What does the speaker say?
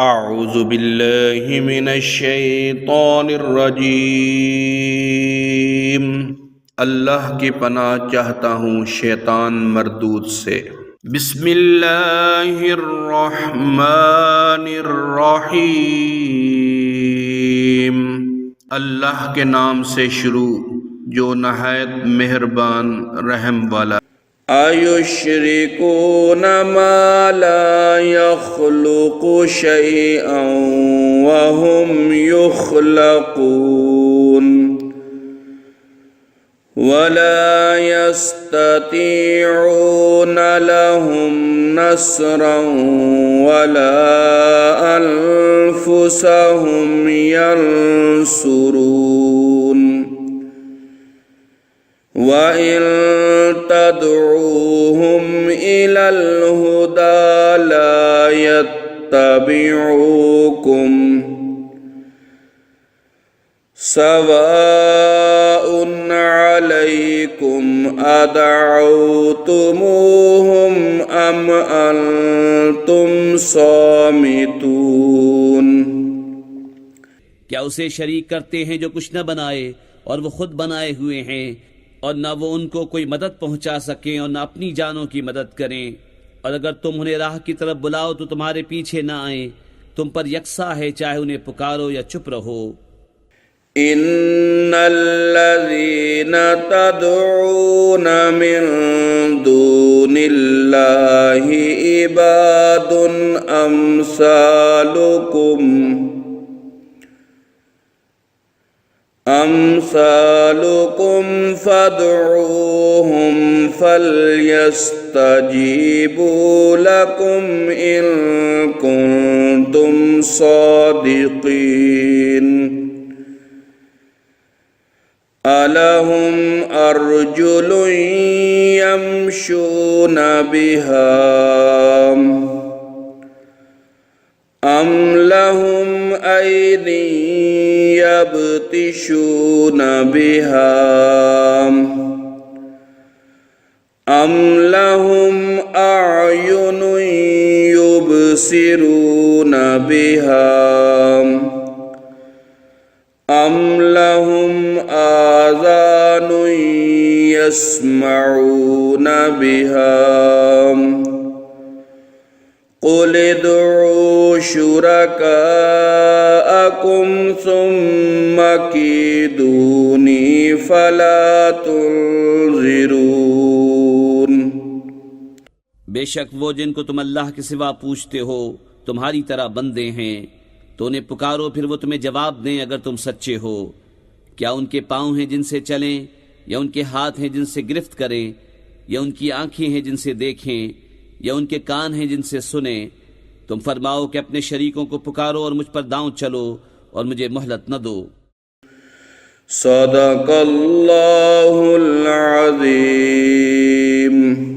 अऊज़ु बिल्लाहि मिनश्शैतानिर्रजीम। अल्लाह की पनाह चाहता हूँ शैतान मरदूद से। बिस्मिल्लाहिर्रहमानिर्रहीम। अल्लाह के नाम से शुरू जो नहायत मेहरबान रहम वाला। अयुश्रिकून मा ला यख्लुकु शैअन वहुम युख्लकून वला यस्ततीऊन लहुम नस्रन वला अनफुसहुम यंसुरून व इन तदऊहुम इलल हुदा ला यत्तबिऊकुम सवाउन अलैकुम अदअउतुमूहुम अम अंतुम सामितून। क्या उसे शरीक करते हैं जो कुछ न बनाए और वो खुद बनाए हुए हैं, और न वो उनको कोई मदद पहुंचा सकें और न अपनी जानों की मदद करें। और अगर तुम उन्हें राह की तरफ बुलाओ तो तुम्हारे पीछे न आए। तुम पर यकसा है चाहे उन्हें पुकारो या चुप रहो। इन्नल्लज़ीन तदऊन मिन दूनिल्लाहि इबादुन अम्सालुकुम फदऊहुम फलयस्तजीबू लकुम इन कुंतुम सादिकीन। अलहुम अर्जुलुन यमशून बिहा अम लहुम ऐदि यब्तिशून बिहा अम लहुम अयुनुन युबसिरून बिहा अम लहुम आज़ानुन यस्मऊन बिहा क़ुल उदऊ शुरकाअकुम सुम्मा कीदूनी फला तुनज़िरून। बेशक वो जिनको तुम अल्लाह के सिवा पूछते हो तुम्हारी तरह बंदे हैं, तो उन्हें पुकारो फिर वो तुम्हें जवाब दें अगर तुम सच्चे हो। क्या उनके पाँव हैं जिनसे चलें, या उनके हाथ हैं जिनसे गिरफ्त करें, या उनकी आंखें हैं जिनसे देखें, या उनके कान हैं जिनसे सुने। तुम फरमाओ कि अपने शरीकों को पुकारो और मुझ पर दांव चलो और मुझे मोहलत न दो। सदक़ल्लाहुल अज़ीम।